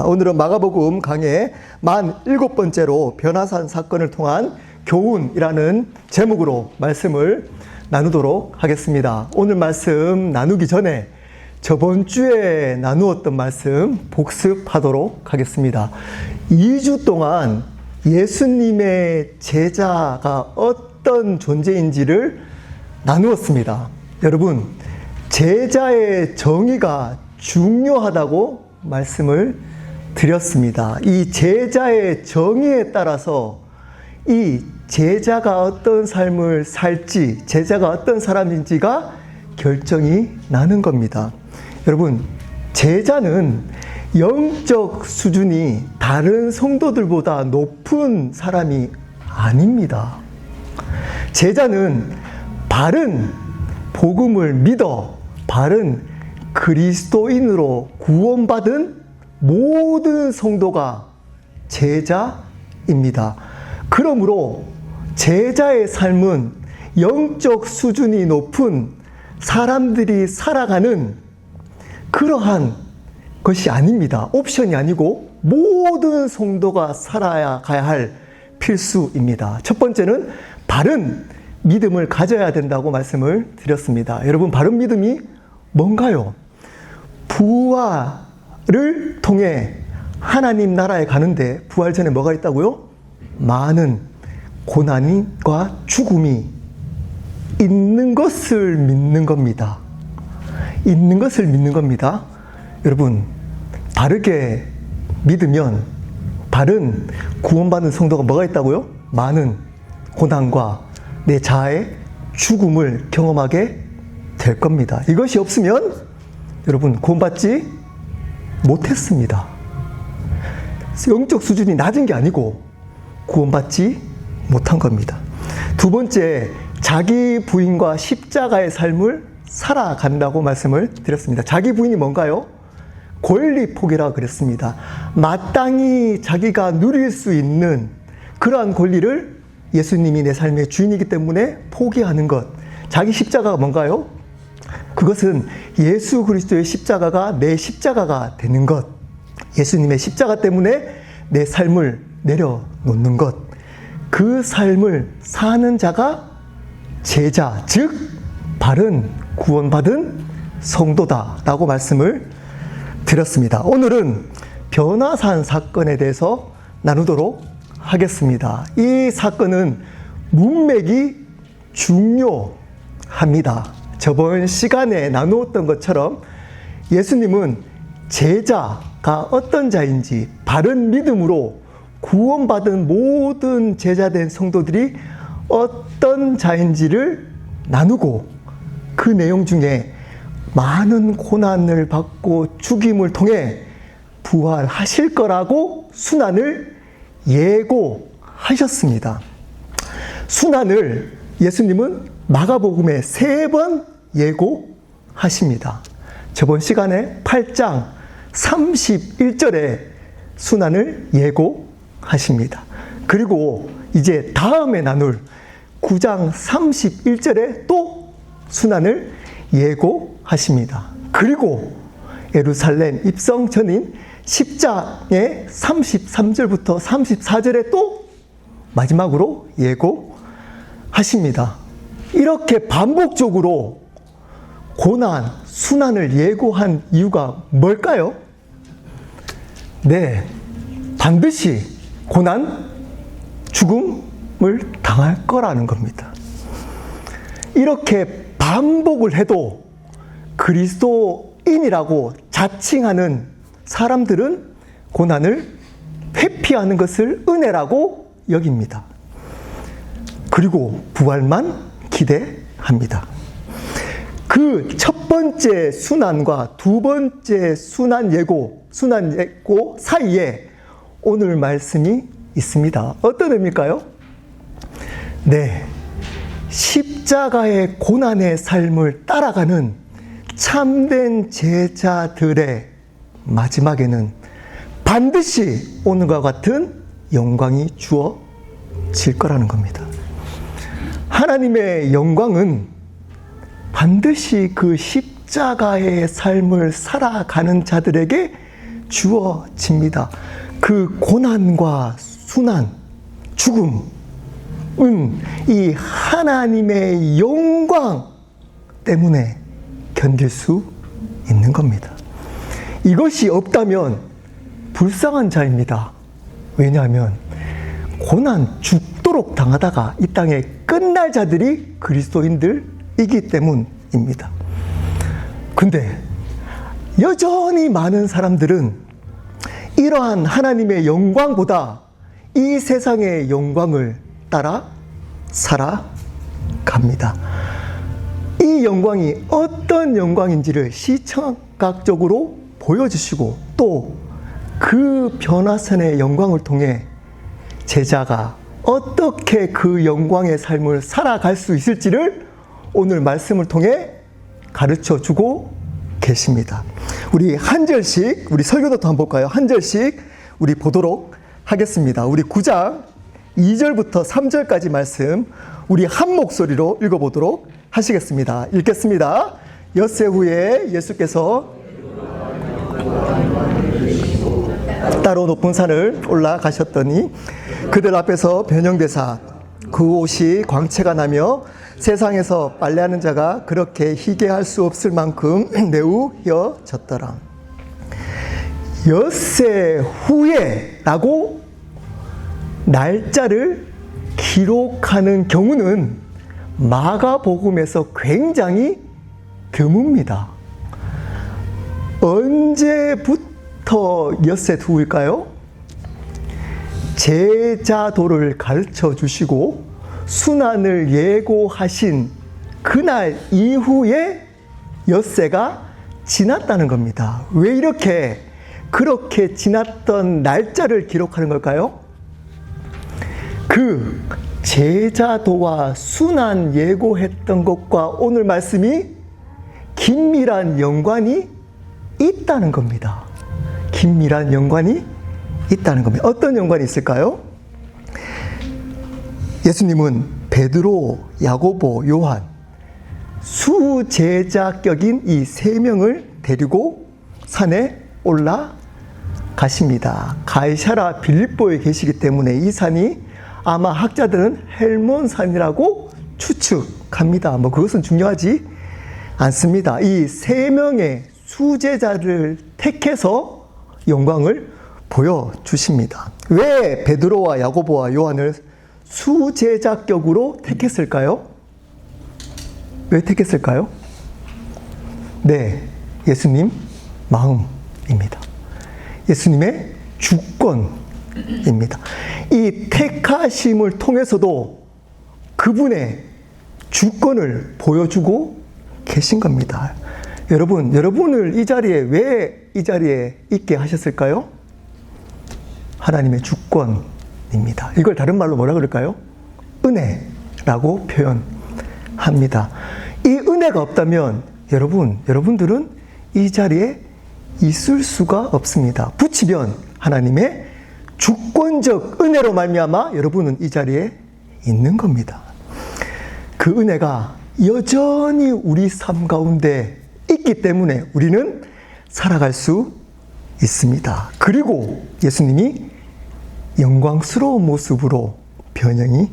오늘은 마가복음 강의 47번째로 변화산 사건을 통한 교훈이라는 제목으로 말씀을 나누도록 하겠습니다. 오늘 말씀 나누기 전에 저번 주에 나누었던 말씀 복습하도록 하겠습니다. 2주 동안 예수님의 제자가 어떤 존재인지를 나누었습니다. 여러분, 제자의 정의가 중요하다고 말씀을 드렸습니다. 이 제자의 정의에 따라서 이 제자가 어떤 삶을 살지, 제자가 어떤 사람인지가 결정이 나는 겁니다. 여러분, 제자는 영적 수준이 다른 성도들보다 높은 사람이 아닙니다. 제자는 바른 복음을 믿어 바른 그리스도인으로 구원받은 모든 성도가 제자입니다. 그러므로 제자의 삶은 영적 수준이 높은 사람들이 살아가는 그러한 것이 아닙니다. 옵션이 아니고 모든 성도가 살아가야 할 필수입니다. 첫 번째는 바른 믿음을 가져야 된다고 말씀을 드렸습니다. 여러분, 바른 믿음이 뭔가요? 부활을 통해 하나님 나라에 가는데 부활 전에 뭐가 있다고요? 많은 고난과 죽음이 있는 것을 믿는 겁니다. 있는 것을 믿는 겁니다. 여러분, 바르게 믿으면 바른 구원받는 성도가 뭐가 있다고요? 많은 고난과 내 자아의 죽음을 경험하게 될 겁니다. 이것이 없으면 여러분 구원받지 못했습니다. 영적 수준이 낮은 게 아니고 구원받지 못한 겁니다. 두 번째, 자기 부인과 십자가의 삶을 살아간다고 말씀을 드렸습니다. 자기 부인이 뭔가요? 권리 포기라고 그랬습니다. 마땅히 자기가 누릴 수 있는 그러한 권리를 예수님이 내 삶의 주인이기 때문에 포기하는 것. 자기 십자가가 뭔가요? 그것은 예수 그리스도의 십자가가 내 십자가가 되는 것. 예수님의 십자가 때문에 내 삶을 내려놓는 것. 그 삶을 사는 자가 제자, 즉 바른 구원받은 성도다라고 말씀을 드렸습니다. 오늘은 변화산 사건에 대해서 나누도록 하겠습니다. 이 사건은 문맥이 중요합니다. 저번 시간에 나누었던 것처럼 예수님은 제자가 어떤 자인지, 바른 믿음으로 구원받은 모든 제자된 성도들이 어떤 자인지를 나누고 그 내용 중에 많은 고난을 받고 죽임을 통해 부활하실 거라고 순환을 예고하셨습니다. 순환을 예수님은 마가복음에 3번 예고하십니다. 저번 시간에 8장 31절에 순환을 예고하십니다. 그리고 이제 다음에 나눌 9장 31절에 또 순환을 예고하십니다. 그리고 예루살렘 입성 전인 10장의 33절부터 34절에 또 마지막으로 예고하십니다. 이렇게 반복적으로 고난, 순환을 예고한 이유가 뭘까요? 네, 반드시 고난, 죽음을 당할 거라는 겁니다. 이렇게 반복을 해도 그리스도인이라고 자칭하는 사람들은 고난을 회피하는 것을 은혜라고 여깁니다. 그리고 부활만 기대합니다. 그 첫 번째 순환과 두 번째 순환 예고 사이에 오늘 말씀이 있습니다. 어떤 의미일까요? 네, 십자가의 고난의 삶을 따라가는 참된 제자들의 마지막에는 반드시 오늘과 같은 영광이 주어질 거라는 겁니다. 하나님의 영광은 반드시 그 십자가의 삶을 살아가는 자들에게 주어집니다. 그 고난과 순환, 죽음은 이 하나님의 영광 때문에 견딜 수 있는 겁니다. 이것이 없다면 불쌍한 자입니다. 왜냐하면 고난 죽도록 당하다가 이 땅에 끝날 자들이 그리스도인들이기 때문입니다. 근데 여전히 많은 사람들은 이러한 하나님의 영광보다 이 세상의 영광을 따라 살아갑니다. 이 영광이 어떤 영광인지를 시청각적으로 보여주시고 또 그 변화선의 영광을 통해 제자가 어떻게 그 영광의 삶을 살아갈 수 있을지를 오늘 말씀을 통해 가르쳐 주고 계십니다. 우리 한 절씩, 우리 설교부터 한번 볼까요? 한 절씩 우리 보도록 하겠습니다. 우리 9장 2절부터 3절까지 말씀 우리 한 목소리로 읽어보도록 하시겠습니다. 읽겠습니다. 엿새 후에 예수께서 따로 높은 산을 올라가셨더니 그들 앞에서 변형되사 그 옷이 광채가 나며 세상에서 빨래하는 자가 그렇게 희게할 수 없을 만큼 매우 휘어졌더라. 엿새 후에 라고 날짜를 기록하는 경우는 마가복음에서 굉장히 드뭅니다. 언제부터 엿새 후일까요? 제자도를 가르쳐 주시고 순환을 예고하신 그날 이후에 엿새가 지났다는 겁니다. 왜 그렇게 지났던 날짜를 기록하는 걸까요? 그 제자도와 순환 예고했던 것과 오늘 말씀이 긴밀한 연관이 있다는 겁니다. 긴밀한 연관이 있다는 겁니다. 어떤 연관이 있을까요? 예수님은 베드로, 야고보, 요한 수제자격인 이 세 명을 데리고 산에 올라가십니다. 가이사라 빌립보에 계시기 때문에 이 산이 아마 학자들은 헬몬산이라고 추측합니다. 그것은 중요하지 않습니다. 이 세 명의 수제자를 택해서 영광을 보여주십니다. 왜 베드로와 야고보와 요한을 수제자격으로 택했을까요? 왜 택했을까요? 네, 예수님 마음입니다. 예수님의 주권입니다. 이 택하심을 통해서도 그분의 주권을 보여주고 계신 겁니다. 여러분을 왜 이 자리에 있게 하셨을까요? 하나님의 주권입니다. 이걸 다른 말로 뭐라 그럴까요? 은혜라고 표현합니다. 이 은혜가 없다면 여러분들은 이 자리에 있을 수가 없습니다. 붙이면 하나님의 주권적 은혜로 말미암아 여러분은 이 자리에 있는 겁니다. 그 은혜가 여전히 우리 삶 가운데 있기 때문에 우리는 살아갈 수 있습니다. 그리고 예수님이 영광스러운 모습으로 변형이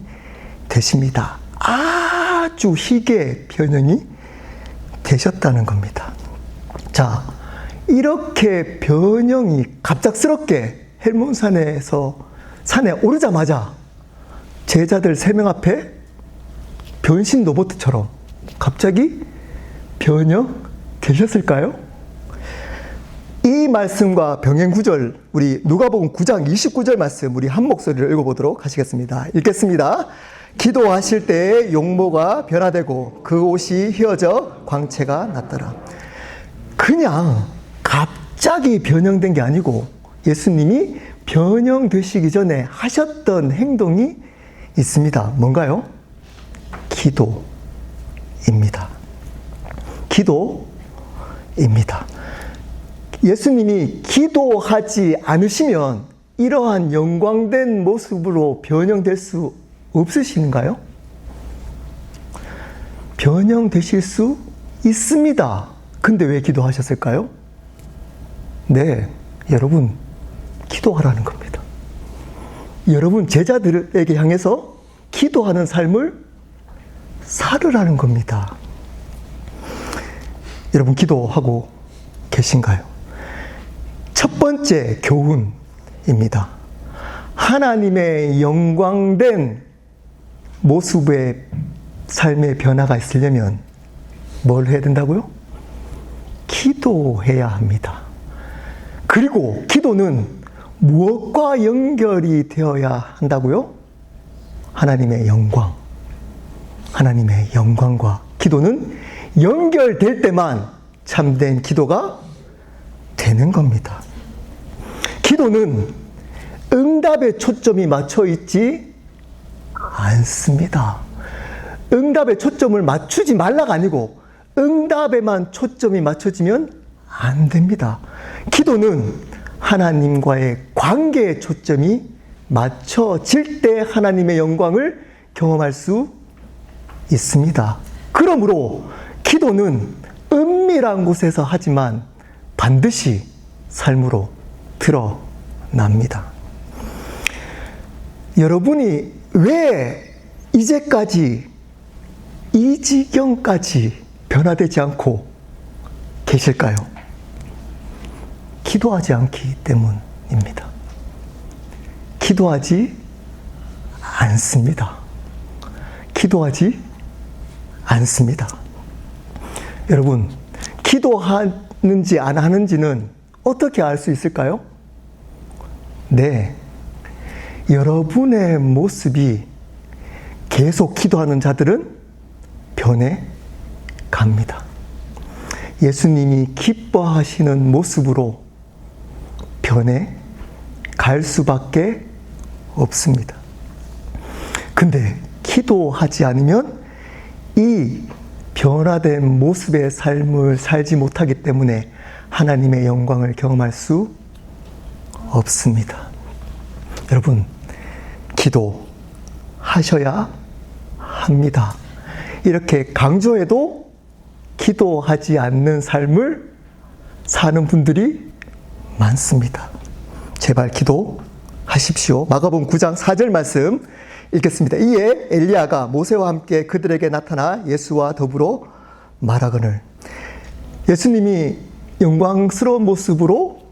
되십니다. 아주 희게 변형이 되셨다는 겁니다. 자, 이렇게 변형이 갑작스럽게 헬몬산에서 산에 오르자마자 제자들 3명 앞에 변신 로봇처럼 갑자기 변형되셨을까요? 이 말씀과 병행 구절, 우리 누가복음 9장 29절 말씀 우리 한 목소리로 읽어보도록 하시겠습니다. 읽겠습니다. 기도하실 때에 용모가 변화되고 그 옷이 휘어져 광채가 났더라. 그냥 갑자기 변형된 게 아니고 예수님이 변형되시기 전에 하셨던 행동이 있습니다. 뭔가요? 기도입니다. 기도입니다. 예수님이 기도하지 않으시면 이러한 영광된 모습으로 변형될 수 없으신가요? 변형되실 수 있습니다. 근데 왜 기도하셨을까요? 네, 여러분, 기도하라는 겁니다. 여러분 제자들에게 향해서 기도하는 삶을 살으라는 겁니다. 여러분 기도하고 계신가요? 첫 번째 교훈입니다. 하나님의 영광된 모습의 삶의 변화가 있으려면 뭘 해야 된다고요? 기도해야 합니다. 그리고 기도는 무엇과 연결이 되어야 한다고요? 하나님의 영광. 하나님의 영광과 기도는 연결될 때만 참된 기도가 되는 겁니다. 기도는 응답에 초점이 맞춰 있지 않습니다. 응답에 초점을 맞추지 말라가 아니고 응답에만 초점이 맞춰지면 안 됩니다. 기도는 하나님과의 관계에 초점이 맞춰질 때 하나님의 영광을 경험할 수 있습니다. 그러므로 기도는 은밀한 곳에서 하지만 반드시 삶으로 드러납니다. 여러분이 왜 이제까지 이 지경까지 변화되지 않고 계실까요? 기도하지 않기 때문입니다. 기도하지 않습니다. 기도하지 않습니다. 여러분, 기도하는지 안 하는지는 어떻게 알 수 있을까요? 네. 여러분의 모습이 계속 기도하는 자들은 변해 갑니다. 예수님이 기뻐하시는 모습으로 변해 갈 수밖에 없습니다. 근데 기도하지 않으면 이 변화된 모습의 삶을 살지 못하기 때문에 하나님의 영광을 경험할 수 없습니다. 여러분, 기도하셔야 합니다. 이렇게 강조해도 기도하지 않는 삶을 사는 분들이 많습니다. 제발 기도하십시오. 마가복음 9장 4절 말씀 읽겠습니다. 이에 엘리야가 모세와 함께 그들에게 나타나 예수와 더불어 말하거늘. 예수님이 영광스러운 모습으로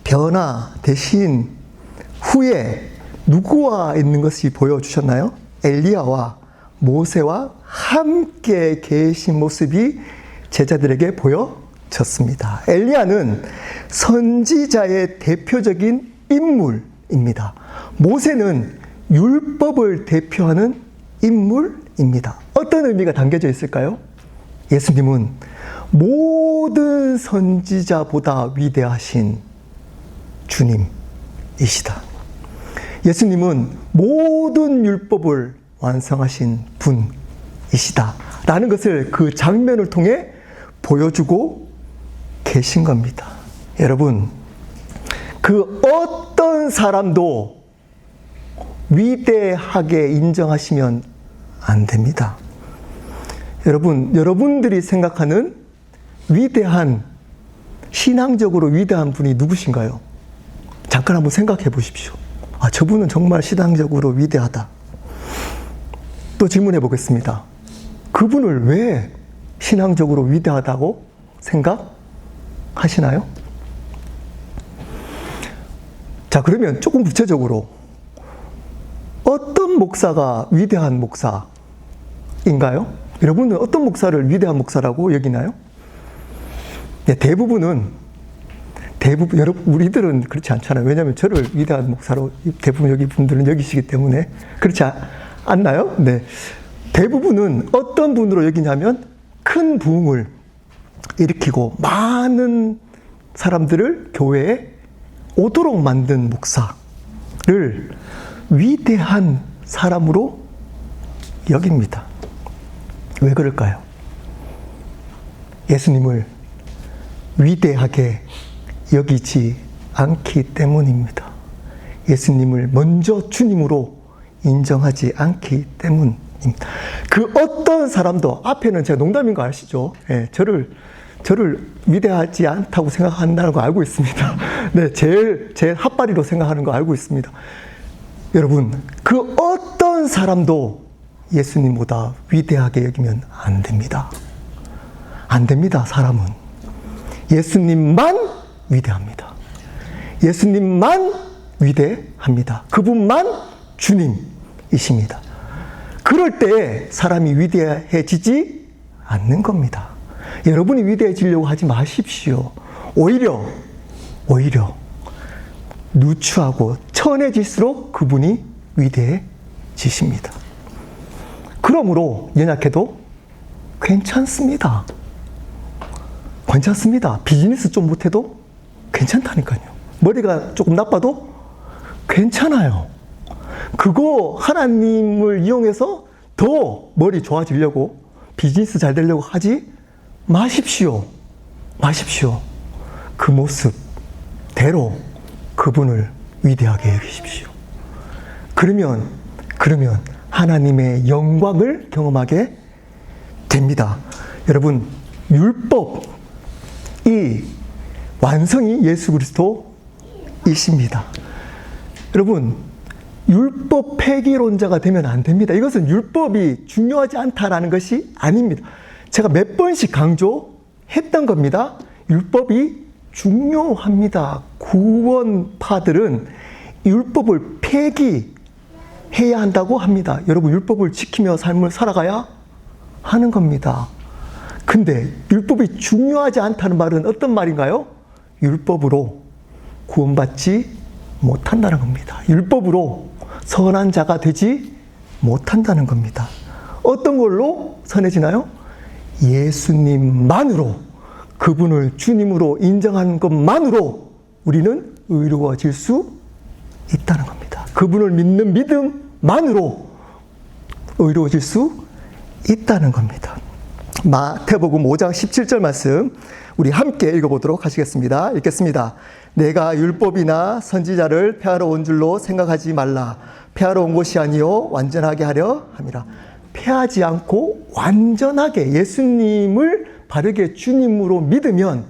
변화되신 후에 누구와 있는 것이 보여주셨나요? 엘리야와 모세와 함께 계신 모습이 제자들에게 보여졌습니다. 엘리야는 선지자의 대표적인 인물입니다. 모세는 율법을 대표하는 인물입니다. 어떤 의미가 담겨져 있을까요? 예수님은 모든 선지자보다 위대하신 주님이시다. 예수님은 모든 율법을 완성하신 분이시다. 라는 것을 그 장면을 통해 보여주고 계신 겁니다. 여러분, 그 어떤 사람도 위대하게 인정하시면 안 됩니다. 여러분, 여러분들이 생각하는 위대한, 신앙적으로 위대한 분이 누구신가요? 잠깐 한번 생각해 보십시오. 아, 저분은 정말 신앙적으로 위대하다. 또 질문해 보겠습니다. 그분을 왜 신앙적으로 위대하다고 생각하시나요? 자, 그러면 조금 구체적으로 어떤 목사가 위대한 목사인가요? 여러분은 어떤 목사를 위대한 목사라고 여기나요? 네, 대부분 여러분, 우리들은 그렇지 않잖아요. 왜냐하면 저를 위대한 목사로 대부분 여기 분들은 여기시기 때문에 그렇지 않나요? 네. 대부분은 어떤 분으로 여기냐면 큰 부흥을 일으키고 많은 사람들을 교회에 오도록 만든 목사를 위대한 사람으로 여깁니다. 왜 그럴까요? 예수님을 위대하게 여기지 않기 때문입니다. 예수님을 먼저 주님으로 인정하지 않기 때문입니다. 그 어떤 사람도, 앞에는 제가 농담인 거 아시죠? 예, 저를 저를 위대하지 않다고 생각한다는 거 알고 있습니다. 네, 제일 핫바리로 생각하는 거 알고 있습니다. 여러분, 그 어떤 사람도 예수님보다 위대하게 여기면 안 됩니다. 안 됩니다, 사람은. 예수님만 위대합니다. 예수님만 위대합니다. 그분만 주님이십니다. 그럴 때 사람이 위대해지지 않는 겁니다. 여러분이 위대해지려고 하지 마십시오. 오히려 누추하고 천해질수록 그분이 위대해지십니다. 그러므로 연약해도 괜찮습니다. 괜찮습니다. 비즈니스 좀 못해도 괜찮다니까요. 머리가 조금 나빠도 괜찮아요. 그거 하나님을 이용해서 더 머리 좋아지려고 비즈니스 잘 되려고 하지 마십시오. 그 모습대로 그분을 위대하게 여기십시오. 그러면 하나님의 영광을 경험하게 됩니다. 여러분, 율법이 완성이 예수 그리스도이십니다. 여러분, 율법 폐기론자가 되면 안 됩니다. 이것은 율법이 중요하지 않다라는 것이 아닙니다. 제가 몇 번씩 강조했던 겁니다. 율법이 중요합니다. 구원파들은 율법을 폐기해야 한다고 합니다. 여러분, 율법을 지키며 삶을 살아가야 하는 겁니다. 근데 율법이 중요하지 않다는 말은 어떤 말인가요? 율법으로 구원받지 못한다는 겁니다. 율법으로 선한 자가 되지 못한다는 겁니다. 어떤 걸로 선해지나요? 예수님만으로, 그분을 주님으로 인정한 것만으로 우리는 의로워질 수 있다는 겁니다. 그분을 믿는 믿음만으로 의로워질 수 있다는 겁니다. 마태복음 5장 17절 말씀 우리 함께 읽어보도록 하시겠습니다. 읽겠습니다. 내가 율법이나 선지자를 폐하러 온 줄로 생각하지 말라. 폐하러 온 것이 아니요 완전하게 하려 함이라. 폐하지 않고 완전하게 예수님을 바르게 주님으로 믿으면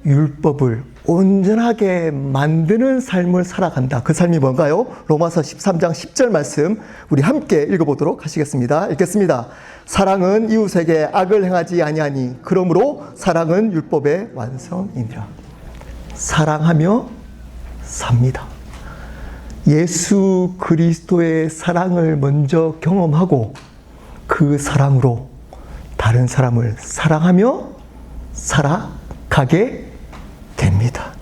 율법을 온전하게 만드는 삶을 살아간다. 그 삶이 뭔가요? 로마서 13장 10절 말씀 우리 함께 읽어보도록 하시겠습니다. 읽겠습니다. 사랑은 이웃에게 악을 행하지 아니하니 그러므로 사랑은 율법의 완성이니라. 사랑하며 삽니다. 예수 그리스도의 사랑을 먼저 경험하고 그 사랑으로 다른 사람을 사랑하며 살아가게 됩니다.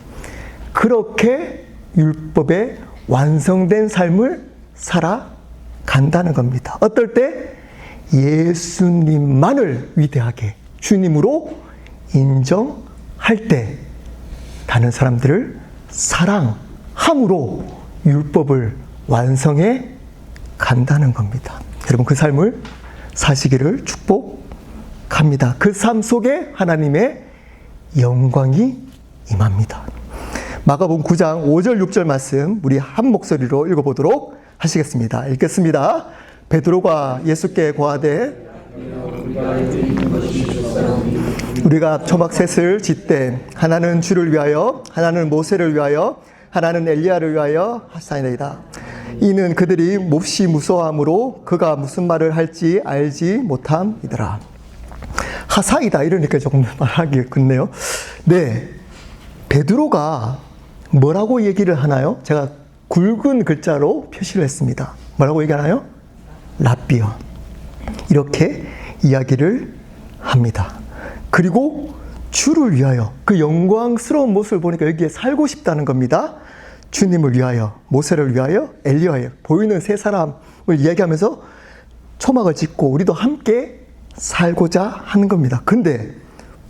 그렇게 율법의 완성된 삶을 살아간다는 겁니다. 어떨 때? 예수님만을 위대하게 주님으로 인정할 때 다른 사람들을 사랑함으로 율법을 완성해 간다는 겁니다. 여러분, 그 삶을 사시기를 축복합니다. 그 삶 속에 하나님의 영광이 임합니다. 마가복음 9장 5절 6절 말씀 우리 한 목소리로 읽어보도록 하시겠습니다. 읽겠습니다. 베드로가 예수께 고하되 우리가 초막셋을 짓되 하나는 주를 위하여 하나는 모세를 위하여 하나는 엘리야를 위하여 하사이다. 이는 그들이 몹시 무서워함으로 그가 무슨 말을 할지 알지 못함이더라. 하사이다 이러니까 조금 말하기 그렇네요. 네, 베드로가 뭐라고 얘기를 하나요? 제가 굵은 글자로 표시를 했습니다. 뭐라고 얘기하나요? 랍비요. 이렇게 이야기를 합니다. 그리고 주를 위하여 그 영광스러운 모습을 보니까 여기에 살고 싶다는 겁니다. 주님을 위하여, 모세를 위하여, 엘리야에 보이는 세 사람을 이야기하면서 초막을 짓고 우리도 함께 살고자 하는 겁니다. 근데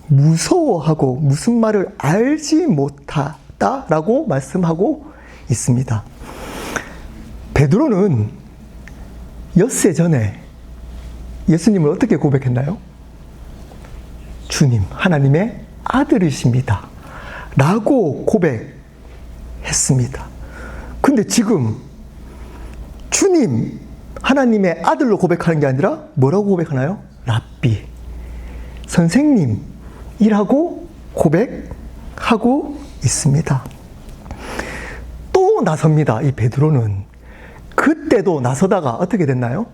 무서워하고 무슨 말을 알지 못하다라고 말씀하고 있습니다. 베드로는 엿새 전에 예수님을 어떻게 고백했나요? 주님, 하나님의 아들이십니다. 라고 고백했습니다. 근데 지금 주님, 하나님의 아들로 고백하는 게 아니라 뭐라고 고백하나요? 랍비, 선생님, 이라고 고백하고 있습니다. 또 나섭니다. 이 베드로는. 그때도 나서다가 어떻게 됐나요?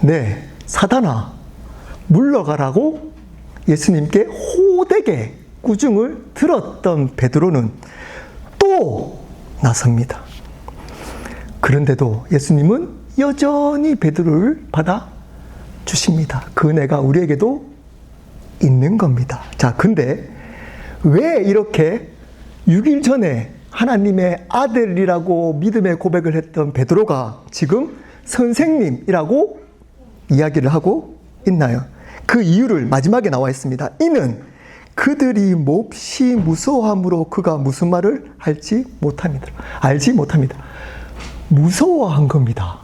네, 사단아 물러가라고 예수님께 호되게 꾸중을 들었던 베드로는 또 나섭니다. 그런데도 예수님은 여전히 베드로를 받아주십니다. 그 은혜가 우리에게도 있는 겁니다. 자, 근데 왜 이렇게 6일 전에 하나님의 아들이라고 믿음의 고백을 했던 베드로가 지금 선생님이라고 이야기를 하고 있나요? 그 이유를 마지막에 나와 있습니다. 이는 그들이 몹시 무서워함으로 그가 무슨 말을 알지 못합니다. 무서워한 겁니다.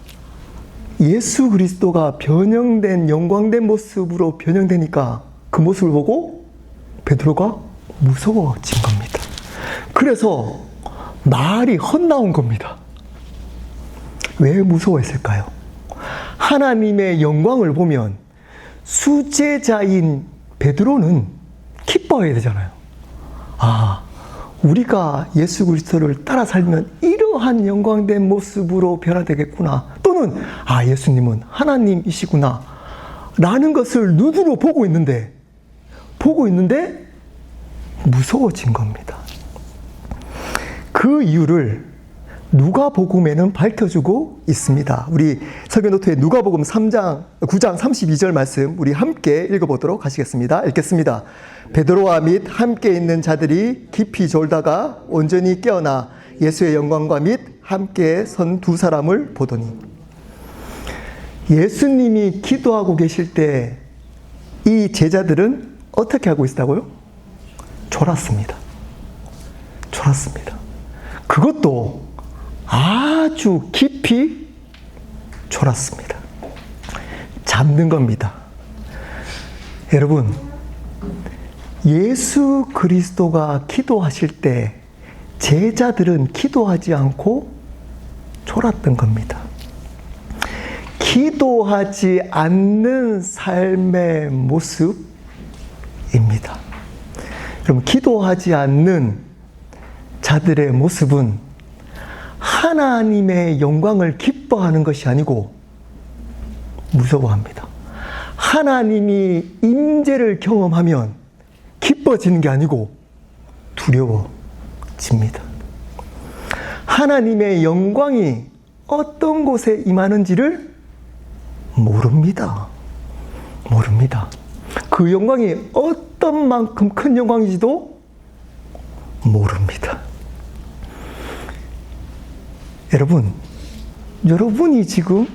예수 그리스도가 변형된 영광된 모습으로 변형되니까 그 모습을 보고 베드로가 무서워진 겁니다. 그래서 말이 헛나온 겁니다. 왜 무서워했을까요? 하나님의 영광을 보면 수제자인 베드로는 기뻐해야 되잖아요. 아, 우리가 예수 그리스도를 따라 살면 이러한 영광된 모습으로 변화되겠구나. 또는 아, 예수님은 하나님이시구나 라는 것을 눈으로 보고 있는데 무서워진 겁니다. 그 이유를 누가복음에는 밝혀주고 있습니다. 우리 설교노트에 누가복음 9장 32절 말씀 우리 함께 읽어보도록 하시겠습니다. 읽겠습니다. 베드로와 및 함께 있는 자들이 깊이 졸다가 온전히 깨어나 예수의 영광과 및 함께 선 두 사람을 보더니 예수님이 기도하고 계실 때 이 제자들은 어떻게 하고 있다고요? 졸았습니다. 그것도 아주 깊이 졸았습니다. 잠든 겁니다. 여러분, 예수 그리스도가 기도하실 때 제자들은 기도하지 않고 졸았던 겁니다. 기도하지 않는 삶의 모습입니다. 그럼 기도하지 않는 자들의 모습은 하나님의 영광을 기뻐하는 것이 아니고 무서워합니다. 하나님이 임재를 경험하면 기뻐지는 게 아니고 두려워집니다. 하나님의 영광이 어떤 곳에 임하는지를 모릅니다. 그 영광이 어떤 만큼 큰 영광인지도 모릅니다. 여러분이 지금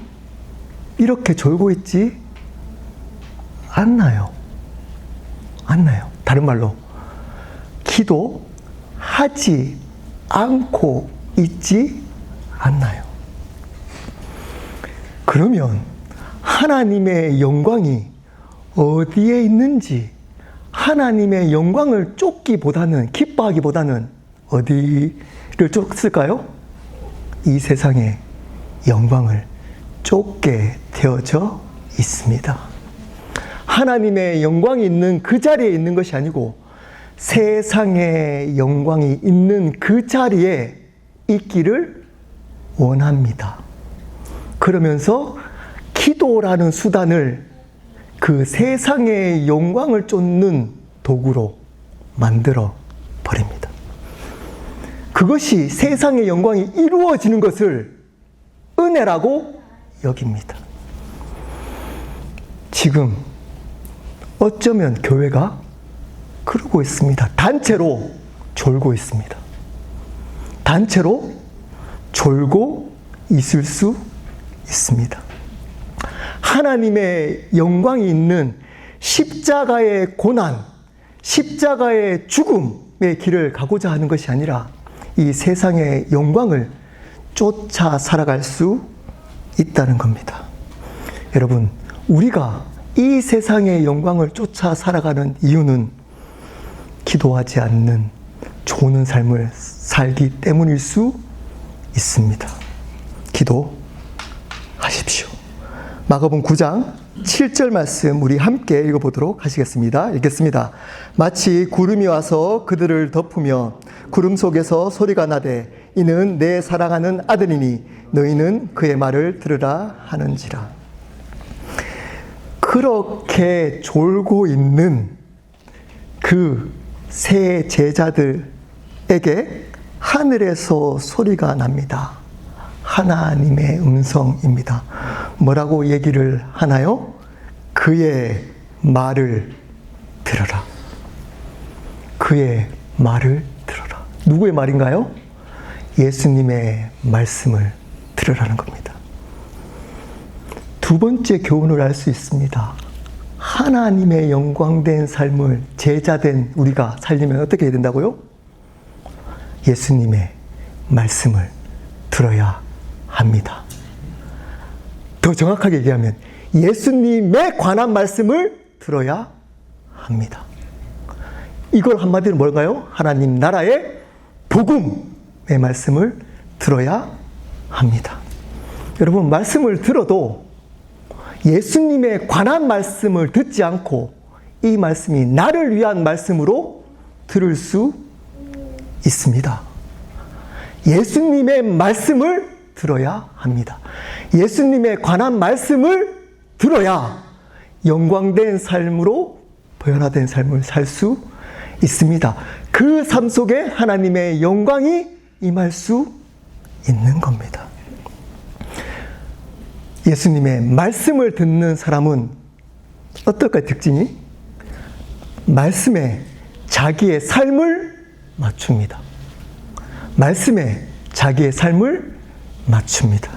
이렇게 졸고 있지 않나요? 다른 말로 기도하지 않고 있지 않나요? 그러면 하나님의 영광이 어디에 있는지 하나님의 영광을 기뻐하기보다는 어디를 쫓을까요? 이 세상의 영광을 쫓게 되어져 있습니다. 하나님의 영광이 있는 그 자리에 있는 것이 아니고 세상의 영광이 있는 그 자리에 있기를 원합니다. 그러면서 기도라는 수단을 그 세상의 영광을 쫓는 도구로 만들어 버립니다. 그것이 세상의 영광이 이루어지는 것을 은혜라고 여깁니다. 지금 어쩌면 교회가 그러고 있습니다. 단체로 졸고 있습니다. 단체로 졸고 있을 수 있습니다. 하나님의 영광이 있는 십자가의 고난, 십자가의 죽음의 길을 가고자 하는 것이 아니라 이 세상의 영광을 쫓아 살아갈 수 있다는 겁니다. 여러분, 우리가 이 세상의 영광을 쫓아 살아가는 이유는 기도하지 않는 조는 삶을 살기 때문일 수 있습니다. 기도하십시오. 마가복음 9장 7절 말씀 우리 함께 읽어보도록 하시겠습니다. 읽겠습니다. 마치 구름이 와서 그들을 덮으며 구름 속에서 소리가 나되 이는 내 사랑하는 아들이니 너희는 그의 말을 들으라 하는지라. 그렇게 졸고 있는 그 세 제자들에게 하늘에서 소리가 납니다. 하나님의 음성입니다. 뭐라고 얘기를 하나요? 그의 말을 들어라. 그의 말을 들어라. 누구의 말인가요? 예수님의 말씀을 들으라는 겁니다. 두 번째 교훈을 알 수 있습니다. 하나님의 영광된 삶을 제자된 우리가 살려면 어떻게 해야 된다고요? 예수님의 말씀을 들어야 합니다. 더 정확하게 얘기하면 예수님에 관한 말씀을 들어야 합니다. 이걸 한마디로 뭘까요? 하나님 나라의 복음의 말씀을 들어야 합니다. 여러분, 말씀을 들어도 예수님에 관한 말씀을 듣지 않고 이 말씀이 나를 위한 말씀으로 들을 수 있습니다. 예수님의 말씀을 들어야 합니다. 예수님에 관한 말씀을 들어야 영광된 삶으로 변화된 삶을 살 수 있습니다. 그 삶 속에 하나님의 영광이 임할 수 있는 겁니다. 예수님의 말씀을 듣는 사람은 어떨까요? 특징이? 말씀에 자기의 삶을 맞춥니다. 말씀에 자기의 삶을 맞춥니다.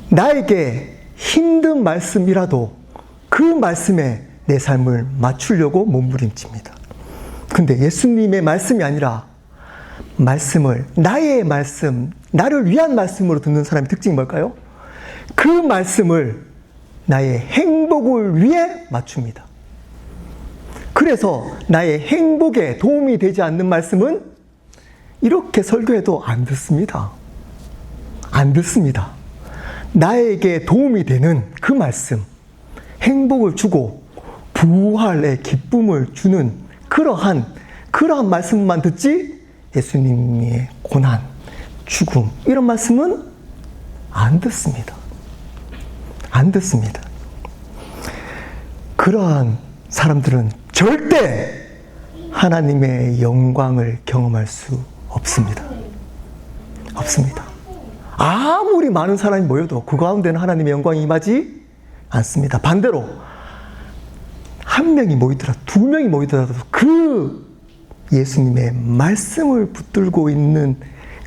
나에게 힘든 말씀이라도 그 말씀에 내 삶을 맞추려고 몸부림칩니다. 근데 예수님의 말씀이 아니라 말씀을 나의 말씀, 나를 위한 말씀으로 듣는 사람의 특징이 뭘까요? 그 말씀을 나의 행복을 위해 맞춥니다. 그래서 나의 행복에 도움이 되지 않는 말씀은 이렇게 설교해도 안 듣습니다. 안 듣습니다. 나에게 도움이 되는 그 말씀, 행복을 주고 부활의 기쁨을 주는 그러한 말씀만 듣지 예수님의 고난, 죽음 이런 말씀은 안 듣습니다. 안 듣습니다. 그러한 사람들은 절대 하나님의 영광을 경험할 수 없습니다. 없습니다. 아무리 많은 사람이 모여도 그 가운데는 하나님의 영광이 임하지 않습니다. 반대로 한 명이 모이더라도 두 명이 모이더라도 그 예수님의 말씀을 붙들고 있는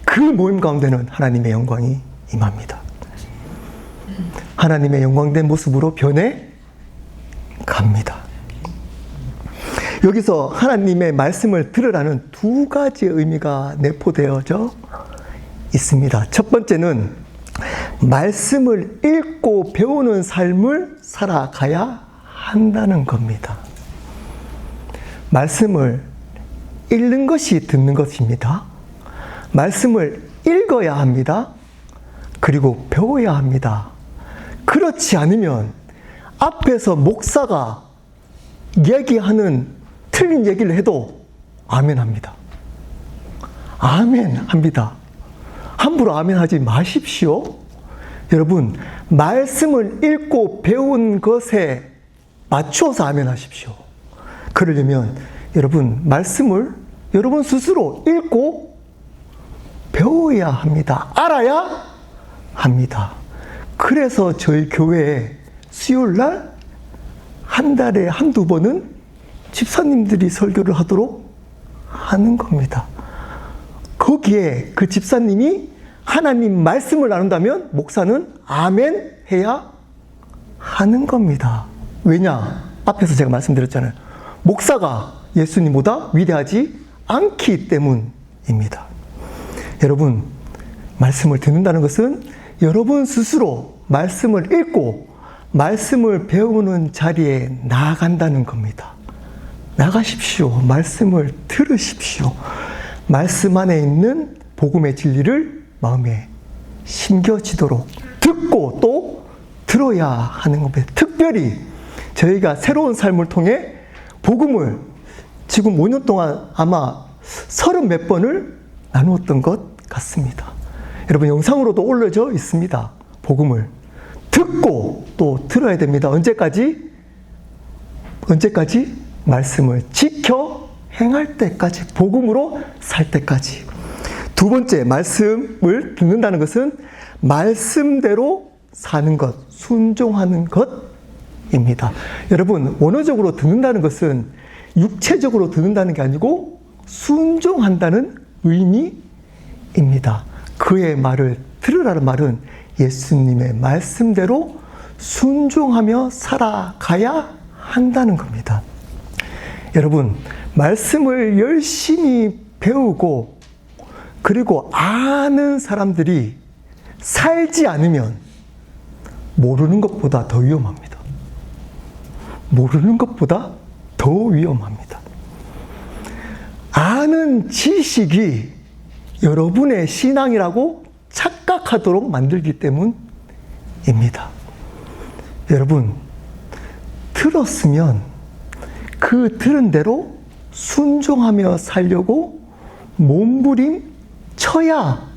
그 모임 가운데는 하나님의 영광이 임합니다. 하나님의 영광된 모습으로 변해 갑니다. 여기서 하나님의 말씀을 들으라는 두 가지의 의미가 내포되어져 있습니다. 첫 번째는 말씀을 읽고 배우는 삶을 살아가야 한다는 겁니다. 말씀을 읽는 것이 듣는 것입니다. 말씀을 읽어야 합니다. 그리고 배워야 합니다. 그렇지 않으면 앞에서 목사가 얘기하는 틀린 얘기를 해도 아멘 합니다. 아멘 합니다. 함부로 아멘 하지 마십시오. 여러분, 말씀을 읽고 배운 것에 맞춰서 아멘 하십시오. 그러려면 여러분, 말씀을 여러분 스스로 읽고 배워야 합니다. 알아야 합니다. 그래서 저희 교회에 수요일날 한 달에 한두 번은 집사님들이 설교를 하도록 하는 겁니다. 거기에 그 집사님이 하나님 말씀을 나눈다면 목사는 아멘 해야 하는 겁니다. 왜냐? 앞에서 제가 말씀드렸잖아요. 목사가 예수님보다 위대하지 않기 때문입니다. 여러분, 말씀을 듣는다는 것은 여러분 스스로 말씀을 읽고 말씀을 배우는 자리에 나아간다는 겁니다. 나가십시오. 말씀을 들으십시오. 말씀 안에 있는 복음의 진리를 마음에 심겨지도록 듣고 또 들어야 하는 겁니다. 특별히 저희가 새로운 삶을 통해 복음을 지금 5년 동안 아마 30몇 번을 나누었던 것 같습니다. 여러분 영상으로도 올려져 있습니다. 복음을 듣고 또 들어야 됩니다. 언제까지? 말씀을 지켜 행할 때까지, 복음으로 살 때까지. 두 번째, 말씀을 듣는다는 것은 말씀대로 사는 것, 순종하는 것입니다. 여러분, 원어적으로 듣는다는 것은 육체적으로 듣는다는 게 아니고 순종한다는 의미입니다. 그의 말을 들으라는 말은 예수님의 말씀대로 순종하며 살아가야 한다는 겁니다. 여러분, 말씀을 열심히 배우고 그리고 아는 사람들이 살지 않으면 모르는 것보다 더 위험합니다. 모르는 것보다 더 위험합니다. 아는 지식이 여러분의 신앙이라고 착각하도록 만들기 때문입니다. 여러분, 들었으면 그 들은 대로 순종하며 살려고 몸부림 쳐야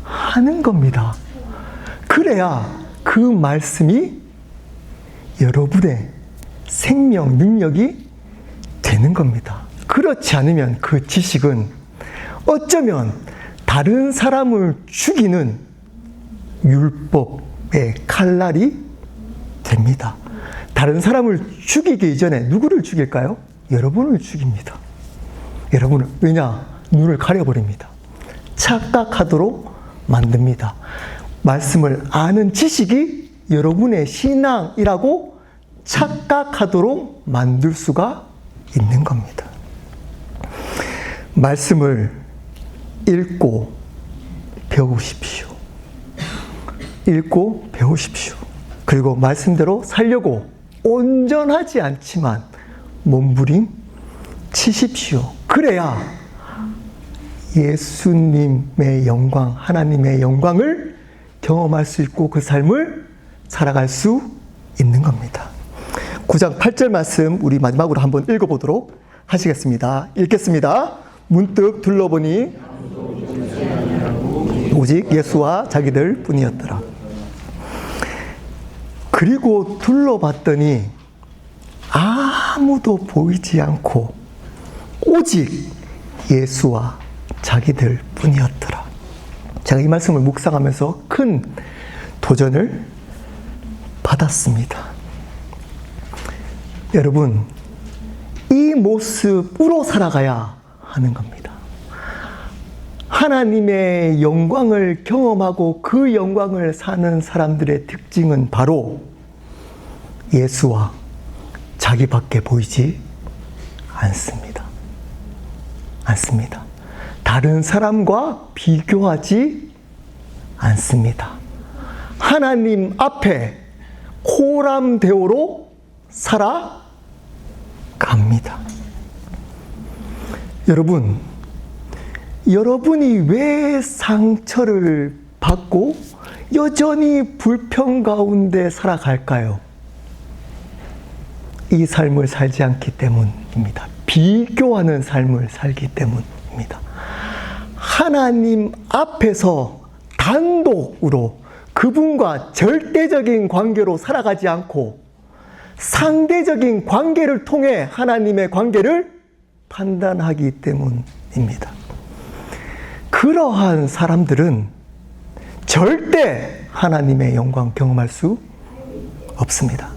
하는 겁니다. 그래야 그 말씀이 여러분의 생명 능력이 되는 겁니다. 그렇지 않으면 그 지식은 어쩌면 다른 사람을 죽이는 율법의 칼날이 됩니다. 다른 사람을 죽이기 이전에 누구를 죽일까요? 여러분을 죽입니다. 여러분을, 왜냐? 눈을 가려버립니다. 착각하도록 만듭니다. 말씀을 아는 지식이 여러분의 신앙이라고 착각하도록 만들 수가 있는 겁니다. 말씀을 읽고 배우십시오. 읽고 배우십시오. 그리고 말씀대로 살려고 온전하지 않지만 몸부림 치십시오. 그래야 예수님의 영광, 하나님의 영광을 경험할 수 있고 그 삶을 살아갈 수 있는 겁니다. 9장 8절 말씀 우리 마지막으로 한번 읽어보도록 하시겠습니다. 읽겠습니다. 문득 둘러보니 오직 예수와 자기들 뿐이었더라. 그리고 둘러봤더니 아무도 보이지 않고 오직 예수와 자기들 뿐이었더라. 제가 이 말씀을 묵상하면서 큰 도전을 받았습니다. 여러분, 이 모습으로 살아가야 하는 겁니다. 하나님의 영광을 경험하고 그 영광을 사는 사람들의 특징은 바로 예수와 자기밖에 보이지 않습니다. 다른 사람과 비교하지 않습니다. 하나님 앞에 호람대오로 살아갑니다. 여러분, 여러분이 왜 상처를 받고 여전히 불평 가운데 살아갈까요? 이 삶을 살지 않기 때문입니다. 비교하는 삶을 살기 때문입니다. 하나님 앞에서 단독으로 그분과 절대적인 관계로 살아가지 않고 상대적인 관계를 통해 하나님의 관계를 판단하기 때문입니다. 그러한 사람들은 절대 하나님의 영광 경험할 수 없습니다.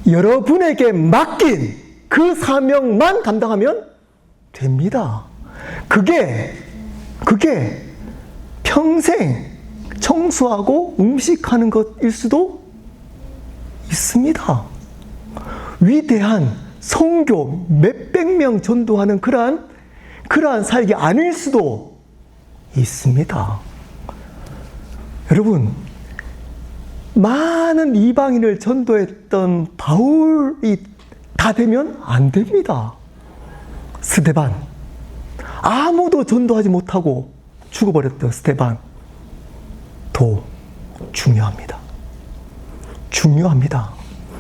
여러분에게 맡긴 그 사명만 감당하면 됩니다. 그게 평생 청소하고 음식하는 것일 수도 있습니다. 위대한 선교 몇백 명 전도하는 그러한 삶이 아닐 수도 있습니다. 여러분, 많은 이방인을 전도했던 바울이 다 되면 안 됩니다. 스데반, 아무도 전도하지 못하고 죽어버렸던 스데반도 중요합니다. 중요합니다.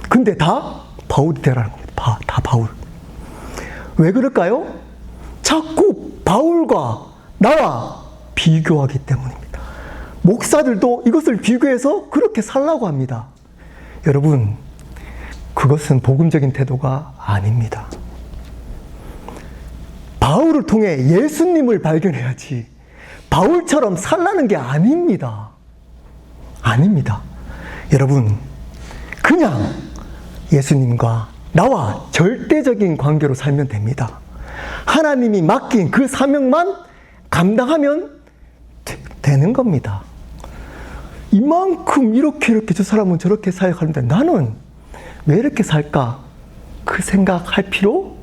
근데 다 바울이 되라는 겁니다. 다 바울. 왜 그럴까요? 자꾸 바울과 나와 비교하기 때문입니다. 목사들도 이것을 비교해서 그렇게 살라고 합니다. 여러분, 그것은 복음적인 태도가 아닙니다. 바울을 통해 예수님을 발견해야지 바울처럼 살라는 게 아닙니다. 아닙니다. 여러분, 그냥 예수님과 나와 절대적인 관계로 살면 됩니다. 하나님이 맡긴 그 사명만 감당하면 되는 겁니다. 이만큼 이렇게 저 사람은 저렇게 사역하는데 나는 왜 이렇게 살까? 그 생각할 필요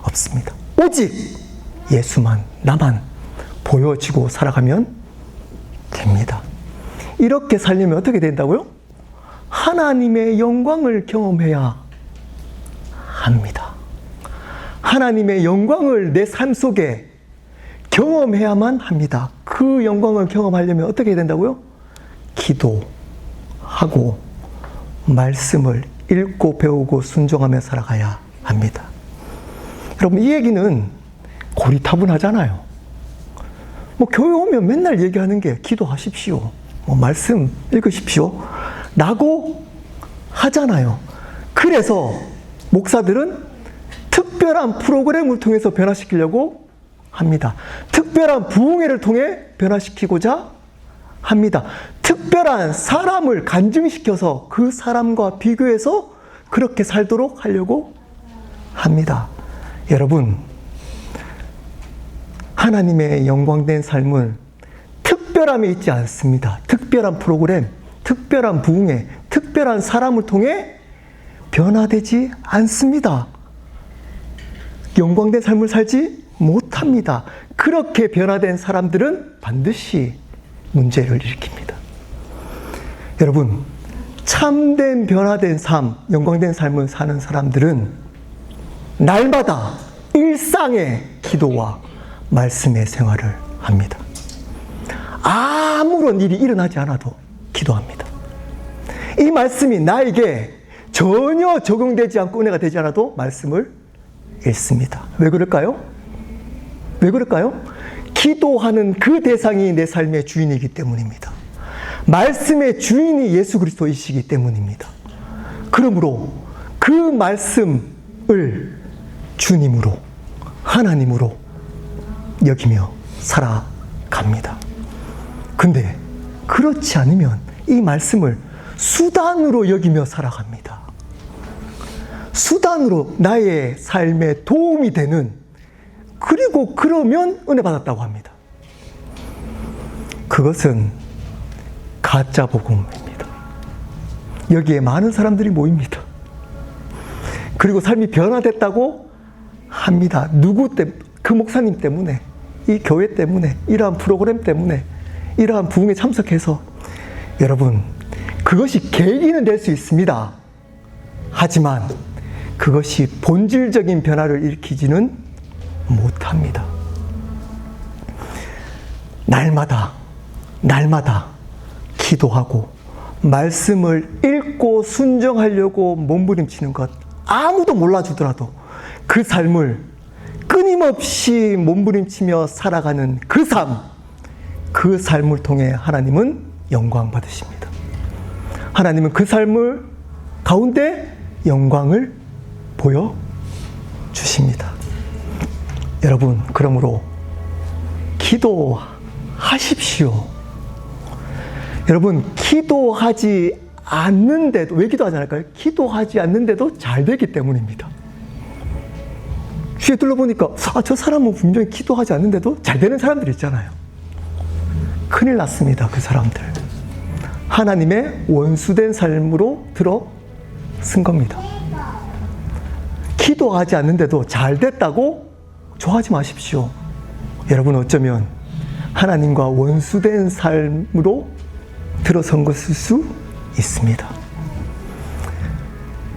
없습니다. 오직 예수만, 나만 보여지고 살아가면 됩니다. 이렇게 살려면 어떻게 된다고요? 하나님의 영광을 경험해야 합니다. 하나님의 영광을 내 삶 속에 경험해야만 합니다. 그 영광을 경험하려면 어떻게 된다고요? 기도하고 말씀을 읽고 배우고 순종하며 살아가야 합니다. 여러분, 이 얘기는 고리타분하잖아요. 교회 오면 맨날 얘기하는 게 기도하십시오, 말씀 읽으십시오 라고 하잖아요. 그래서 목사들은 특별한 프로그램을 통해서 변화시키려고 합니다. 특별한 부흥회를 통해 변화시키고자 합니다. 특별한 사람을 간증시켜서 그 사람과 비교해서 그렇게 살도록 하려고 합니다. 여러분, 하나님의 영광된 삶은 특별함이 있지 않습니다. 특별한 프로그램, 특별한 부흥회, 특별한 사람을 통해 변화되지 않습니다. 영광된 삶을 살지 못합니다. 그렇게 변화된 사람들은 반드시 문제를 일으킵니다. 여러분, 참된 변화된 삶, 영광된 삶을 사는 사람들은 날마다 일상의 기도와 말씀의 생활을 합니다. 아무런 일이 일어나지 않아도 기도합니다. 이 말씀이 나에게 전혀 적용되지 않고 은혜가 되지 않아도 말씀을 읽습니다. 왜 그럴까요? 왜 그럴까요? 기도하는 그 대상이 내 삶의 주인이기 때문입니다. 말씀의 주인이 예수 그리스도이시기 때문입니다. 그러므로 그 말씀을 주님으로, 하나님으로 여기며 살아갑니다. 근데 그렇지 않으면 이 말씀을 수단으로 여기며 살아갑니다. 수단으로 나의 삶에 도움이 되는, 그리고 그러면 은혜 받았다고 합니다. 그것은 가짜 복음입니다. 여기에 많은 사람들이 모입니다. 그리고 삶이 변화됐다고 합니다. 누구 때문에? 그 목사님 때문에, 이 교회 때문에, 이러한 프로그램 때문에, 이러한 부흥에 참석해서. 여러분, 그것이 계기는 될 수 있습니다. 하지만 그것이 본질적인 변화를 일으키지는 못합니다. 날마다 기도하고 말씀을 읽고 순종하려고 몸부림치는 것, 아무도 몰라주더라도 그 삶을 끊임없이 몸부림치며 살아가는 그 삶을 통해 하나님은 영광 받으십니다. 하나님은 그 삶을 가운데 영광을 보여주십니다. 여러분, 그러므로 기도하십시오. 여러분, 기도하지 않는데도, 왜 기도하지 않을까요? 기도하지 않는데도 잘 되기 때문입니다. 주위에 둘러보니까 저 사람은 분명히 기도하지 않는데도 잘 되는 사람들이 있잖아요. 큰일 났습니다. 그 사람들 하나님의 원수된 삶으로 들어선 겁니다. 기도하지 않는데도 잘 됐다고 좋아하지 마십시오. 여러분, 어쩌면 하나님과 원수된 삶으로 들어선 것일 수 있습니다.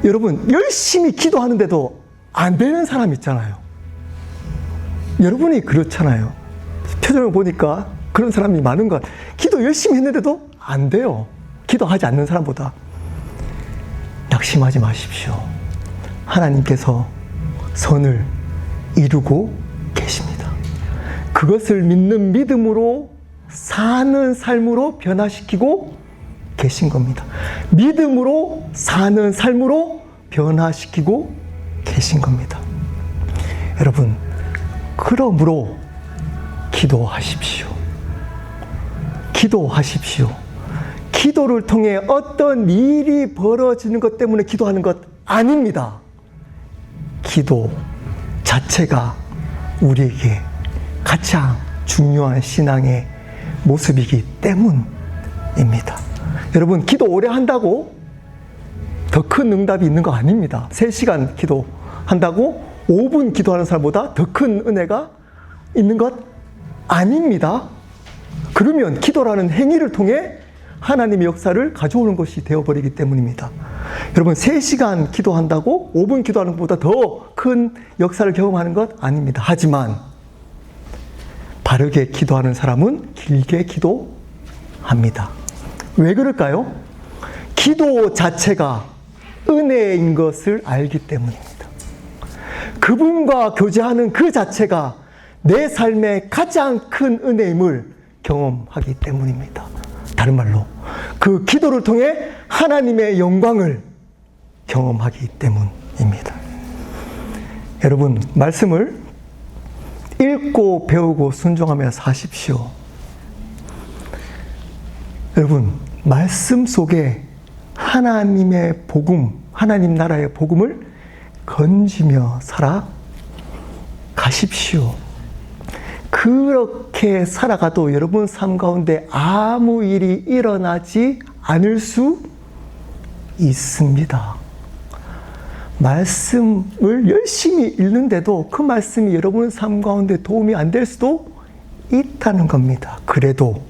여러분, 열심히 기도하는데도 안 되는 사람 있잖아요. 여러분이 그렇잖아요. 표정을 보니까 그런 사람이 많은 것. 기도 열심히 했는데도 안 돼요. 기도하지 않는 사람보다. 낙심하지 마십시오. 하나님께서 선을 이루고 계십니다. 그것을 믿는 믿음으로 사는 삶으로 변화시키고 계신 겁니다. 믿음으로 사는 삶으로 변화시키고 계신 겁니다. 여러분, 그러므로 기도하십시오. 기도하십시오. 기도를 통해 어떤 일이 벌어지는 것 때문에 기도하는 것 아닙니다. 기도 자체가 우리에게 가장 중요한 신앙의 모습이기 때문입니다. 여러분, 기도 오래 한다고 더 큰 응답이 있는 거 아닙니다. 3시간 기도한다고 5분 기도하는 사람보다 더 큰 은혜가 있는 것 아닙니다. 그러면 기도라는 행위를 통해 하나님의 역사를 가져오는 것이 되어버리기 때문입니다. 여러분, 3시간 기도한다고 5분 기도하는 것보다 더 큰 역사를 경험하는 것 아닙니다. 하지만 바르게 기도하는 사람은 길게 기도합니다. 왜 그럴까요? 기도 자체가 은혜인 것을 알기 때문입니다. 그분과 교제하는 그 자체가 내 삶의 가장 큰 은혜임을 경험하기 때문입니다. 다른 말로 그 기도를 통해 하나님의 영광을 경험하기 때문입니다. 여러분, 말씀을 읽고 배우고 순종하며 사십시오. 여러분, 말씀 속에 하나님의 복음, 하나님 나라의 복음을 건지며 살아가십시오. 그렇게 살아가도 여러분 삶 가운데 아무 일이 일어나지 않을 수 있습니다. 말씀을 열심히 읽는데도 그 말씀이 여러분 삶 가운데 도움이 안 될 수도 있다는 겁니다. 그래도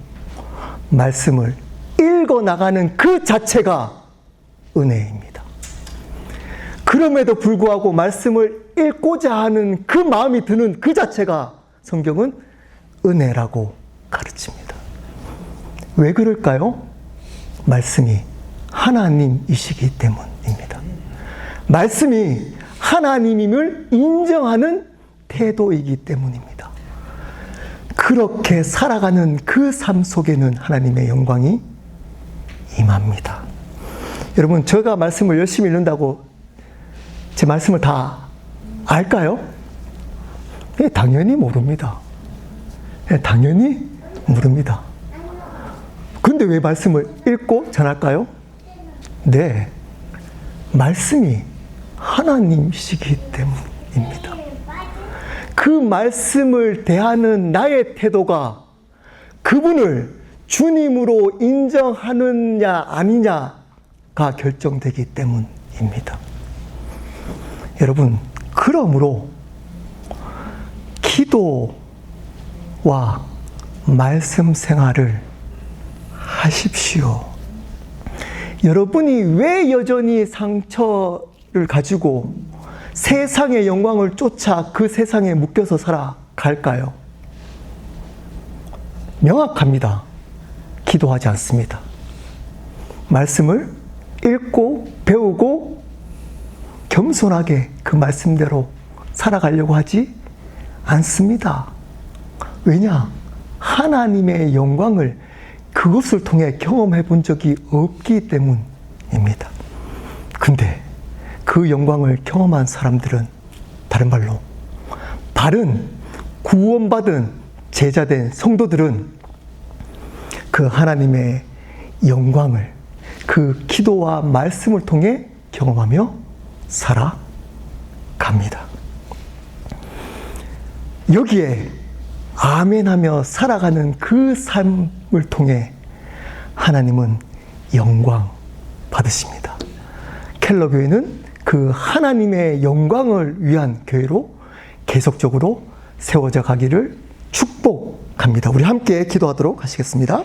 말씀을 읽어 나가는 그 자체가 은혜입니다. 그럼에도 불구하고 말씀을 읽고자 하는 그 마음이 드는 그 자체가 성경은 은혜라고 가르칩니다. 왜 그럴까요? 말씀이 하나님이시기 때문입니다. 말씀이 하나님임을 인정하는 태도이기 때문입니다. 그렇게 살아가는 그 삶 속에는 하나님의 영광이 임합니다. 여러분, 제가 말씀을 열심히 읽는다고 제 말씀을 다 알까요? 예, 당연히 모릅니다. 예, 당연히 모릅니다. 근데 왜 말씀을 읽고 전할까요? 네, 말씀이 하나님이시기 때문입니다. 그 말씀을 대하는 나의 태도가 그분을 주님으로 인정하느냐 아니냐가 결정되기 때문입니다. 여러분, 그러므로 기도와 말씀 생활을 하십시오. 여러분이 왜 여전히 상처를 가지고 세상의 영광을 쫓아 그 세상에 묶여서 살아갈까요? 명확합니다. 기도하지 않습니다. 말씀을 읽고 배우고 겸손하게 그 말씀대로 살아가려고 하지 않습니다. 왜냐? 하나님의 영광을 그것을 통해 경험해 본 적이 없기 때문입니다. 근데 그 영광을 경험한 사람들은, 다른 말로 바른 구원받은 제자된 성도들은 그 하나님의 영광을 그 기도와 말씀을 통해 경험하며 살아갑니다. 여기에 아멘하며 살아가는 그 삶을 통해 하나님은 영광 받으십니다. 켈러 교회는 그 하나님의 영광을 위한 교회로 계속적으로 세워져 가기를 축복합니다. 우리 함께 기도하도록 하시겠습니다.